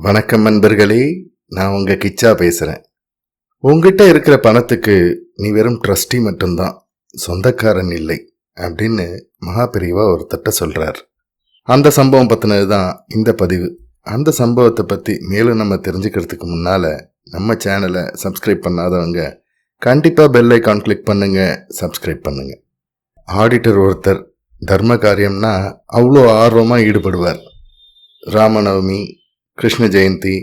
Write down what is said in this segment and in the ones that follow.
வணக்கம் நண்பர்களே, நான் உங்க கிச்சா பேசுறேன். உங்ககிட்ட இருக்கிற பணத்துக்கு நீ வெறும் ட்ரஸ்டி மட்டும்தான், சொந்தக்காரன் இல்லை அப்படின்னு மகாபெரிவா ஒருத்தட்ட சொல்றார். அந்த சம்பவம் பத்தினது தான் இந்த பதிவு. அந்த சம்பவத்தை பத்தி மேலும் நம்ம தெரிஞ்சுக்கிறதுக்கு முன்னால நம்ம சேனலை சப்ஸ்கிரைப் பண்ணாதவங்க கண்டிப்பா பெல் ஐகான் கிளிக் பண்ணுங்க, சப்ஸ்கிரைப் பண்ணுங்க. ஆடிட்டர் ஒருத்தர் தர்ம காரியம்னா அவ்வளோ ஆர்வமா ஈடுபடுவார். ராமநவமி, கிருஷ்ண ஜெயந்தி,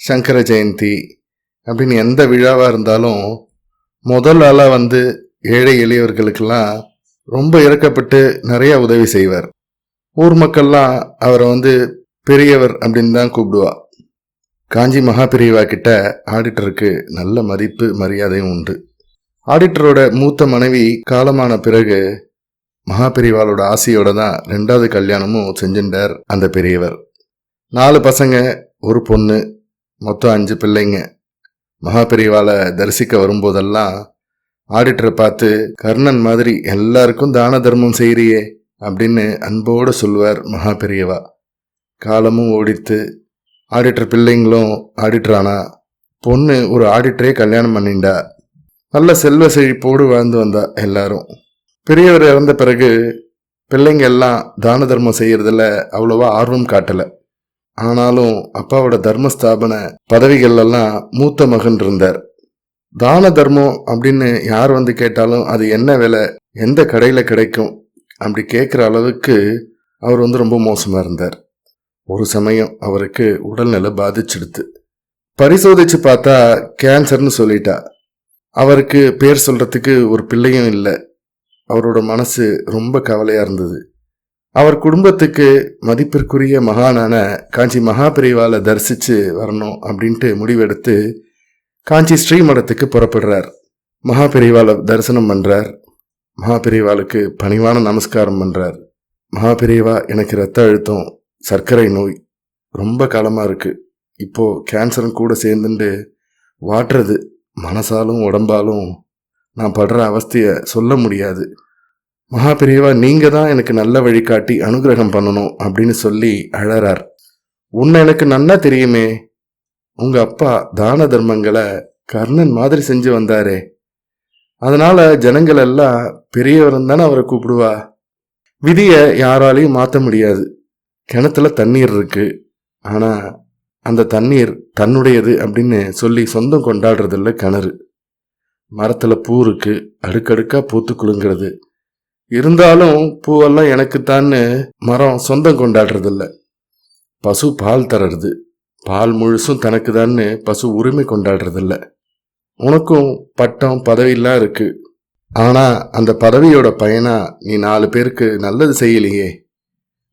சங்கர ஜெயந்தி அப்படின்னு எந்த விழாவாக இருந்தாலும் முதல் ஆளாக ஏழை எளியவர்களுக்கெல்லாம் ரொம்ப இறக்கப்பட்டு நிறைய உதவி செய்வார். ஊர் மக்கள்லாம் அவரை பெரியவர் அப்படின்னு தான் கூப்பிடுவா. காஞ்சி மகாபெரிவா கிட்ட ஆடிட்டருக்கு நல்ல மதிப்பு மரியாதையும் உண்டு. ஆடிட்டரோட மூத்த மனைவி காலமான பிறகு மகாபெரிவாளோட ஆசையோட தான் 2வது கல்யாணமும் செஞ்சுட்டார் அந்த பெரியவர். 4 பசங்க, ஒரு பொண்ணு, மொத்தம் 5 பிள்ளைங்க. மகாபெரிவாளை தரிசிக்க வரும்போதெல்லாம் ஆடிட்டரை பார்த்து, கர்ணன் மாதிரி எல்லாருக்கும் தான தர்மம் செய்கிறியே அப்படின்னு அன்போடு சொல்லுவார் மகாபெரியவா. காலமும் ஓடித்து, ஆடிட்டர் பிள்ளைங்களும் ஆடிட்டரானா, பொண்ணு ஒரு ஆடிட்டரே கல்யாணம் பண்ணிண்டா. நல்ல செல்வ செழிப்போடு வாழ்ந்து வந்தா எல்லாரும். பெரியவர் இறந்த பிறகு பிள்ளைங்க எல்லாம் தான தர்மம் செய்யறதுல அவ்வளவா ஆர்வம் காட்டலை. ஆனாலும் அப்பாவோட தர்மஸ்தாபன பதவிகள் எல்லாம் மூத்த மகன் இருந்தார். தான தர்மம் அப்படின்னு யார் கேட்டாலும் அது என்ன விலை, எந்த கடையில் கிடைக்கும் அப்படி கேட்குற அளவுக்கு அவர் ரொம்ப மோசமாக இருந்தார். ஒரு சமயம் அவருக்கு உடல்நிலை பாதிச்சிடுது. பரிசோதிச்சு பார்த்தா கேன்சர்னு சொல்லிட்டா. அவருக்கு பேர் சொல்றதுக்கு ஒரு பிள்ளையும் இல்லை. அவரோட மனசு ரொம்ப கவலையாக இருந்தது. அவர் குடும்பத்துக்கு மதிப்பிற்குரிய மகானான காஞ்சி மகாபெரிவாளை தரிசித்து வரணும் அப்படின்ட்டு முடிவெடுத்து காஞ்சி ஸ்ரீமடத்துக்கு புறப்படுறார். மகாபெரிவாளை தரிசனம் பண்ணுறார். மகாபெரிவாளுக்கு பணிவான நமஸ்காரம் பண்ணுறார். மகாபெரிவா, எனக்கு இரத்த அழுத்தம், சர்க்கரை நோய் ரொம்ப காலமாக இருக்குது. இப்போது கேன்சரும் கூட சேர்ந்துட்டு வாட்டுறது. மனசாலும் உடம்பாலும் நான் படுற அவஸ்தையை சொல்ல முடியாது. மகாபெரிவா, நீங்க தான் எனக்கு நல்ல வழிகாட்டி அனுகிரகம் பண்ணணும் அப்படின்னு சொல்லி அழறார். உன்னை எனக்கு நன்னா தெரியுமே, உங்க அப்பா தான தர்மங்களை கர்ணன் மாதிரி செஞ்சு வந்தாரே, அதனால ஜனங்கள் எல்லாம் பெரியவரும் தானே அவரை கூப்பிடுவா. விதியை யாராலையும் மாற்ற முடியாது. கிணத்துல தண்ணீர் இருக்கு, ஆனா அந்த தண்ணீர் தன்னுடையது அப்படின்னு சொல்லி சொந்தம் கொண்டாடுறதில்ல கிணறு. மரத்துல பூ இருக்கு, அடுக்கடுக்கா பூத்து குலுங்கிறது. இருந்தாலும் பூவெல்லாம் எனக்குத்தான்னு மரம் சொந்தம் கொண்டாடுறதில்ல. பசு பால் தர்றது, பால் முழுசும் தனக்குதான்னு பசு உரிமை கொண்டாடுறதில்ல. உனக்கும் பட்டம் பதவியெல்லாம் இருக்கு, ஆனா அந்த பதவியோட பயனா நீ 4 பேருக்கு நல்லது செய்யலையே,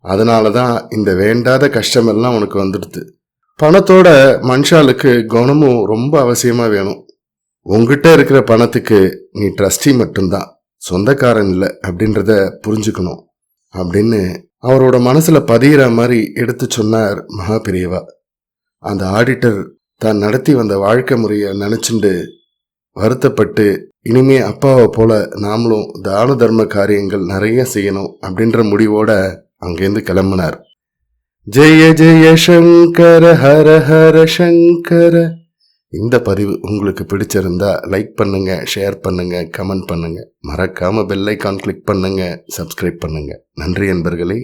அதனாலதான் இந்த வேண்டாத கஷ்டமெல்லாம் உனக்கு வந்துடுது. பணத்தோட மனுஷாளுக்கு குணமும் ரொம்ப அவசியமா வேணும். உங்ககிட்ட இருக்கிற பணத்துக்கு நீ ட்ரஸ்டி மட்டும்தான், சொந்தக்காரன் இல்லை அப்படின்றத புரிஞ்சுக்கணும் அப்படின்னு அவரோட மனசுல பதிகிற மாதிரி எடுத்து சொன்னார் மகாபெரிவா. அந்த ஆடிட்டர் தான் நடத்தி வந்த வாழ்க்கை முறையை நினைச்சுண்டு வருத்தப்பட்டு, இனிமே அப்பாவை போல நாமளும் தான தர்ம காரியங்கள் நிறைய செய்யணும் அப்படின்ற முடிவோட அங்கேருந்து கிளம்பினார். ஜெய ஜெய சங்கர ஹர ஹர சங்கர. இந்த பதிவு உங்களுக்கு பிடிச்சிருந்தா லைக் பண்ணுங்க, ஷேர் பண்ணுங்க, கமெண்ட் பண்ணுங்க. மறக்காம பெல் ஐகான் கிளிக் பண்ணுங்க, சப்ஸ்கிரைப் பண்ணுங்க. நன்றி நண்பர்களே.